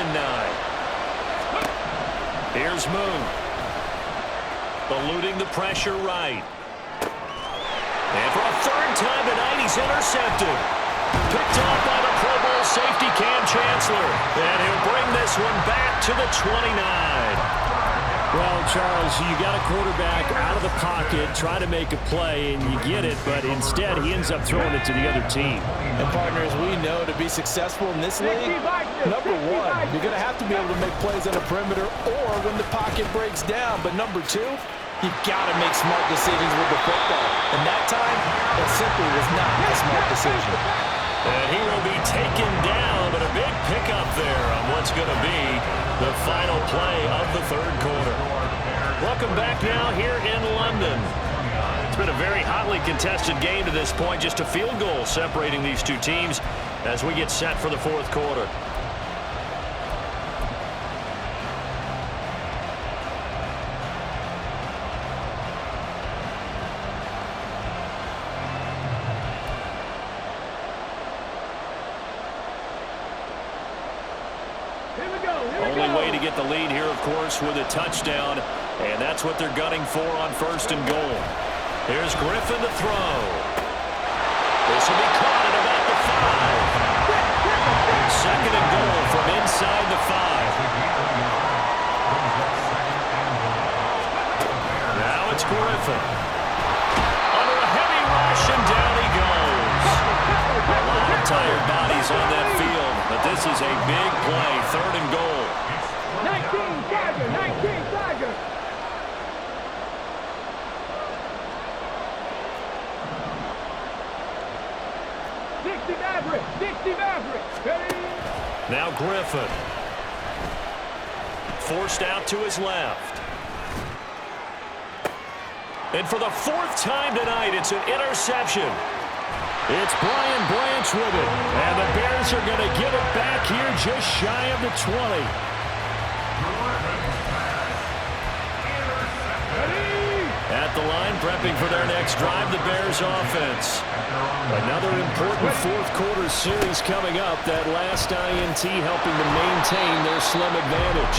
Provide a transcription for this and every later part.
and 9. Here's Moon. Eluding the pressure right. And for a third time tonight, he's intercepted. Picked off by the Pro Bowl safety Cam Chancellor. And he'll bring this one back to the 29. Well, Charles, you got a quarterback out of the pocket, try to make a play, and you get it, but instead he ends up throwing it to the other team. And partners, we know to be successful in this league, number one, you're going to have to be able to make plays on the perimeter or when the pocket breaks down. But number two, you've got to make smart decisions with the football. And that time, that simply was not a smart decision. And he will be taken down, but a big pickup there on what's going to be the final play of the third quarter. Welcome back now here in London. It's been a very hotly contested game to this point, just a field goal separating these two teams as we get set for the fourth quarter. Only way to get the lead here, of course, with a touchdown, and that's what they're gunning for on first and goal. Here's Griffin to throw. This will be caught at about the 5. Second and goal from inside the 5. Now it's Griffin. Under a heavy rush, and down he goes. A lot of tired bodies on that field, but this is a big play, third and goal. 19 Tiger. 60 Maverick. Now Griffin. Forced out to his left. And for the fourth time tonight, it's an interception. It's Brian Branch with it. And the Bears are going to get it back here just shy of the 20. At the line, prepping for their next drive, the Bears offense. Another important fourth quarter series coming up. That last INT helping to maintain their slim advantage.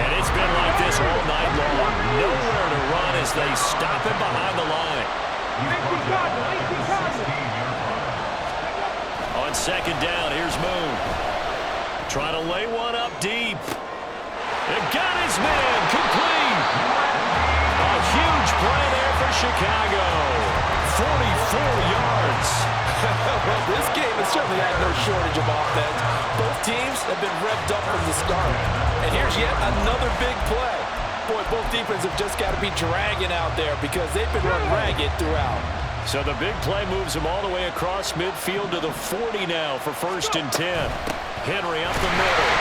And it's been like this all night long. Nowhere to run as they stop him behind the line. On second down, here's Moon. Trying to lay one up deep. And got his man complete. A huge play there for Chicago. 44 yards. Well, this game has certainly had no shortage of offense. Both teams have been revved up from the start. And here's yet another big play. Boy, both defenses have just got to be dragging out there because they've been run ragged throughout. So the big play moves them all the way across midfield to the 40 now for first and 10. Henry up the middle.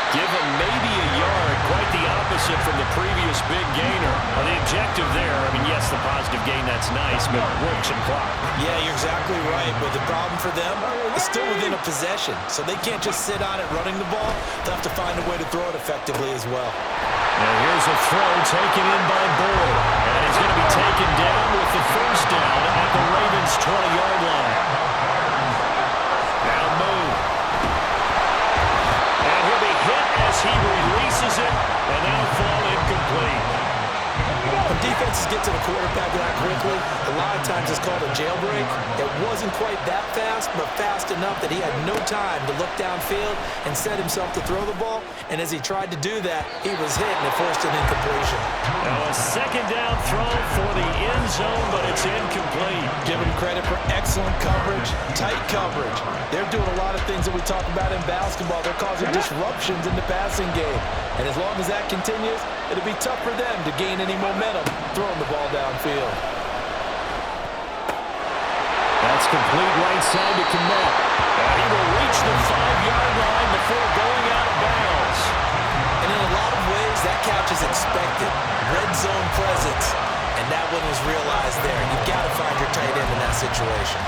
Give him maybe a yard, quite the opposite from the previous big gainer. Well, the objective there, I mean, yes, the positive gain, that's nice, but works some clock. Yeah, you're exactly right, but the problem for them is still within a possession, so they can't just sit on it running the ball. They'll have to find a way to throw it effectively as well. Now here's a throw taken in by Boyd, and he's going to be taken down with the first down at the Ravens' 20-yard line. Now Moon. And he'll be hit as he releases it, and that'll fall incomplete. When defenses get to the quarterback that quickly, a lot of times it's called a jailbreak. It wasn't quite that fast, but fast enough that he had no time to look downfield and set himself to throw the ball. And as he tried to do that, he was hit and it forced an incompletion. Now a second down throw for the end zone, but it's incomplete. Give him credit for excellent coverage, tight coverage. They're doing a lot of things that we talk about in basketball. They're causing disruptions in the passing game. And as long as that continues, it'll be tough for them to gain any momentum throwing the ball downfield. That's complete right side to Kmet. He will reach the 5-yard line before going out of bounds. And in a lot of ways, that catch is expected. Red zone presence. And that one was realized there. You've got to find your tight end in that situation.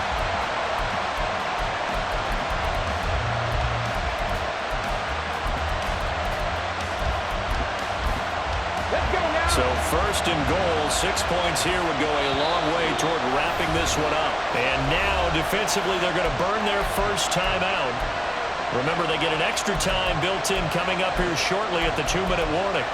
So first and goal, 6 points here would go a long way toward wrapping this one up. And now, defensively, they're going to burn their first time out. Remember, they get an extra time built in coming up here shortly at the 2-minute warning.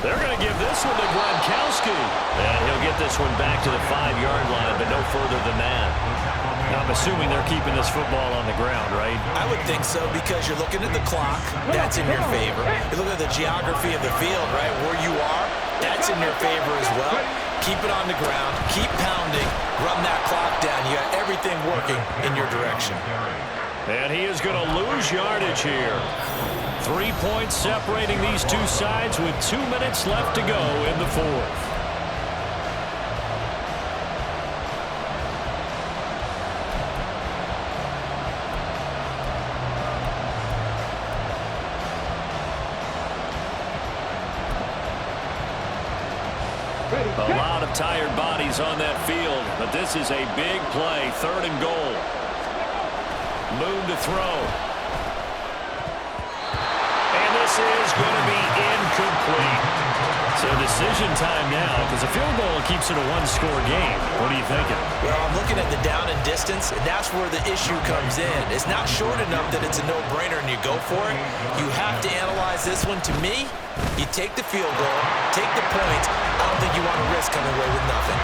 They're going to give this one to Gronkowski. And he'll get this one back to the 5-yard line, but no further than that. I'm assuming they're keeping this football on the ground, right? I would think so, because you're looking at the clock. That's in your favor. You look at the geography of the field, right? Where you are, that's in your favor as well. Keep it on the ground. Keep pounding. Run that clock down. You got everything working in your direction. And he is going to lose yardage here. 3 points separating these two sides with 2 minutes left to go in the fourth. A lot of tired bodies on that field, but this is a big play, 3rd and goal. Moon to throw. And this is going to be incomplete. So decision time now, because a field goal keeps it a one-score game. What are you thinking? Well, I'm looking at the down and distance, and that's where the issue comes in. It's not short enough that it's a no-brainer and you go for it. You have to analyze this one. To me, you take the field goal, take the points. I don't think you want to risk coming away with nothing.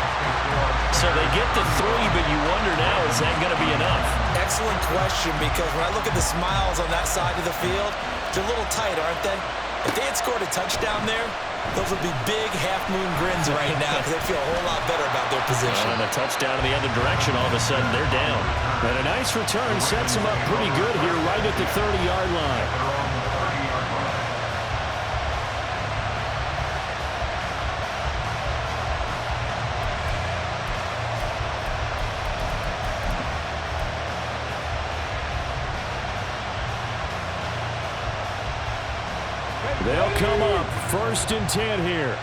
So they get the 3, but you wonder now, is that going to be enough? Excellent question, because when I look at the smiles on that side of the field, they're a little tight, aren't they? If they had scored a touchdown there, those would be big half-moon grins right now, because they feel a whole lot better about their position. And a touchdown in the other direction, all of a sudden they're down. And a nice return sets them up pretty good here right at the 30-yard line. They'll come up 1st and 10 here.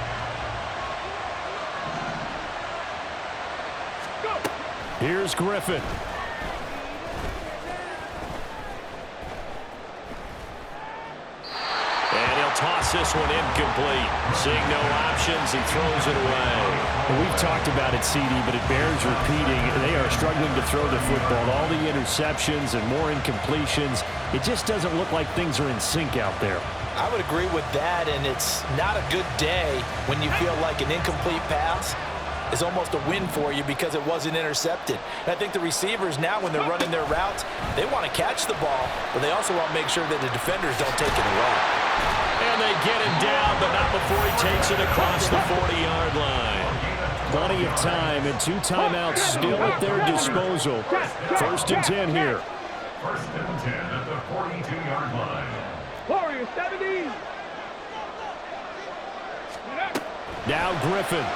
Here's Griffin. And he'll toss this one incomplete. Seeing no options, he throws it away. Well, we've talked about it, CD, but it bears repeating. They are struggling to throw the football. All the interceptions and more incompletions. It just doesn't look like things are in sync out there. I would agree with that, and it's not a good day when you feel like an incomplete pass is almost a win for you because it wasn't intercepted. And I think the receivers now, when they're running their routes, they want to catch the ball, but they also want to make sure that the defenders don't take it away. And they get him down, but not before he takes it across the 40-yard line. Plenty of time and 2 timeouts still at their disposal. 1st and 10 here. 1st and 10 at the 42-yard line. Warriors 70. Now Griffin.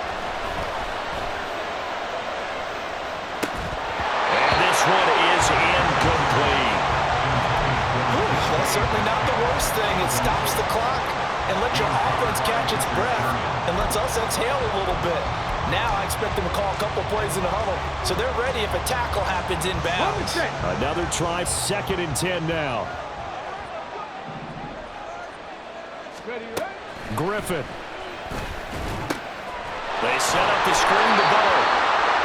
And this one is incomplete. That's certainly not the worst thing. It stops the clock and lets your offense catch its breath and lets us exhale a little bit. Now I expect them to call a couple plays in the huddle, so they're ready if a tackle happens inbounds. Another try, 2nd and 10 now. Griffin. They set up the screen to Bo.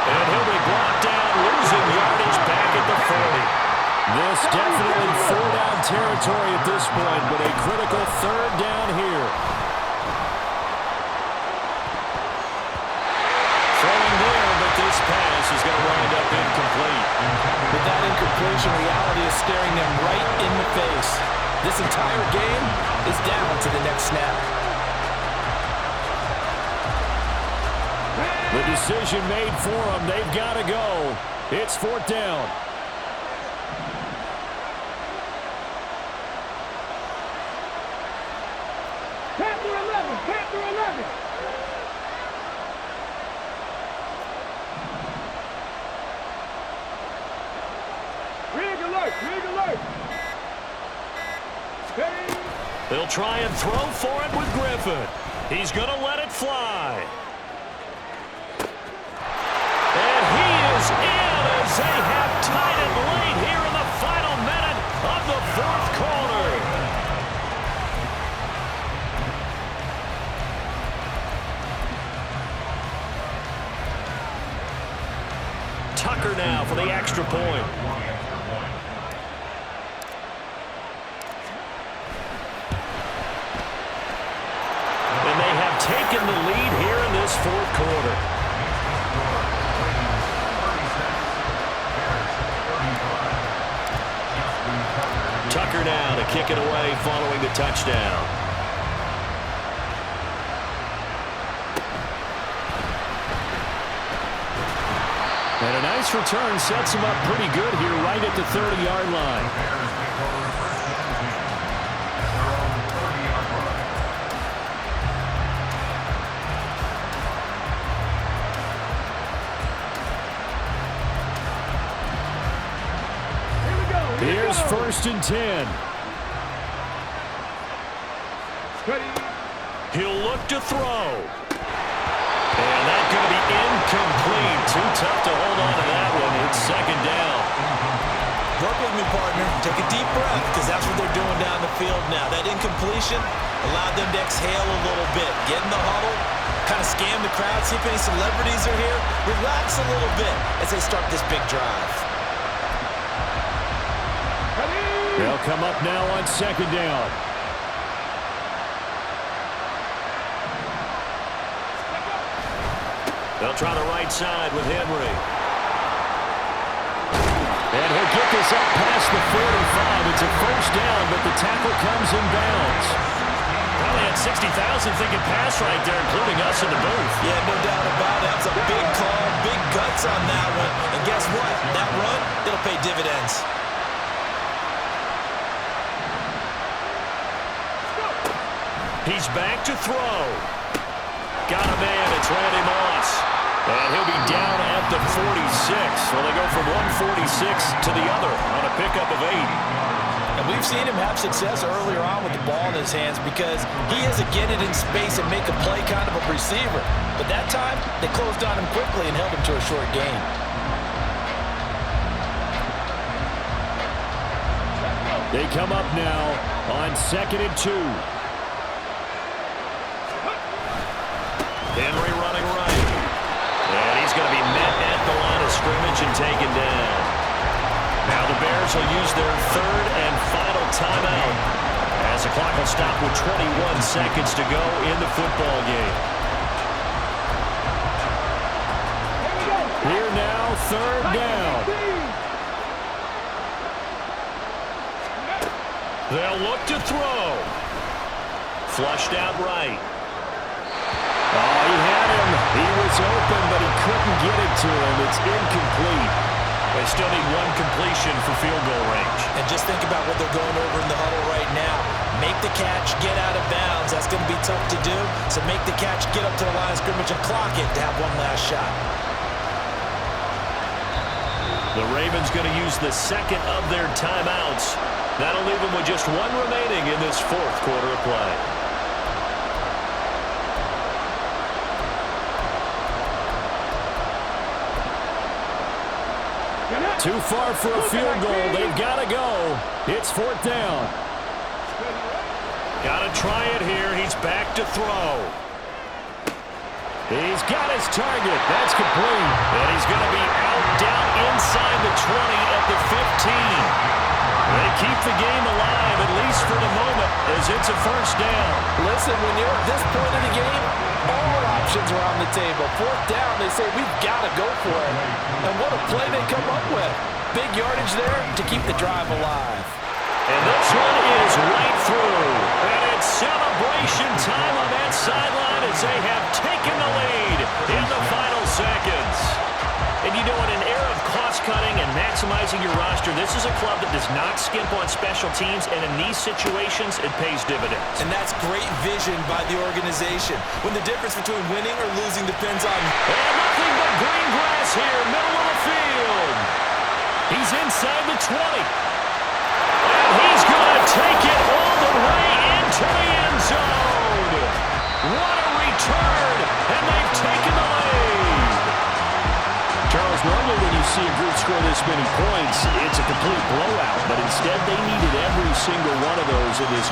And he'll be brought down, losing yardage back at the 40. This definitely 4-down territory at this point, but a critical 3rd down here. Throwing there, but this pass is going to wind up incomplete. With that incompletion, reality is staring them right in the face. This entire game is down to the next snap. The decision made for them. They've got to go. It's 4th down. Panther 11. Panther 11. Rig alert. Rig alert. Steady. They'll try and throw for it with Griffin. He's going to let it fly. And he is in as they have tied it late here in the final minute of the 4th quarter. Tucker now for the extra point. And they have taken the lead here in this fourth quarter. Tucker now to kick it away following the touchdown. And a nice return sets him up pretty good here right at the 30-yard line. Here's 1st and 10. He'll look to throw. And that's going to be incomplete. Too tough to hold on to that one. It's 2nd down. Work with me, partner. Take a deep breath, because that's what they're doing down the field now. That incompletion allowed them to exhale a little bit. Get in the huddle, kind of scan the crowd, see if any celebrities are here. Relax a little bit as they start this big drive. They'll come up now on 2nd down. They'll try the right side with Henry. And he'll get this up past the 45. It's a 1st down, but the tackle comes in bounds. Probably had 60,000 thinking pass right there, including us in the booth. Yeah, no doubt about it. That was a big call, big guts on that one. And guess what? That run, it'll pay dividends. He's back to throw. Got a man. It's Randy Moss. And he'll be down at the 46. Well, they go from 146 to the other on a pickup of 8. And we've seen him have success earlier on with the ball in his hands because he has to get it in space and make a play kind of a receiver. But that time, they closed on him quickly and held him to a short gain. They come up now on 2nd and 2. Henry running right. And he's going to be met at the line of scrimmage and taken down. Now the Bears will use their 3rd and final timeout as the clock will stop with 21 seconds to go in the football game. Here now, 3rd down. They'll look to throw. Flushed out right. Oh, he had him. He was open, but he couldn't get it to him. It's incomplete. They still need 1 completion for field goal range. And just think about what they're going over in the huddle right now. Make the catch, get out of bounds. That's going to be tough to do. So make the catch, get up to the line of scrimmage, and clock it to have one last shot. The Ravens going to use the 2nd of their timeouts. That'll leave them with just 1 remaining in this 4th quarter of play. Too far for a field goal. They've got to go. It's 4th down. Got to try it here. He's back to throw. He's got his target. That's complete. And he's going to be out down inside the 20 at the 15. They keep the game alive, at least for the moment, as it's a 1st down. Listen, when you're at this point in the game, all options are on the table. 4th down, they say, we've got to go for it. And what a play they come up with. Big yardage there to keep the drive alive. And this one is right through. And it's celebration time on that sideline as they have taken the lead in the final seconds. And you know, in an era of cost-cutting and maximizing your roster, this is a club that does not skimp on special teams, and in these situations, it pays dividends. And that's great vision by the organization. When the difference between winning or losing depends on... And nothing but green grass here, middle of the field. He's inside the 20. And he's going to take it all the way into the end zone. What a return, and they've taken the lead. Charles, normally when you see a group score this many points, it's a complete blowout. But instead, they needed every single one of those in this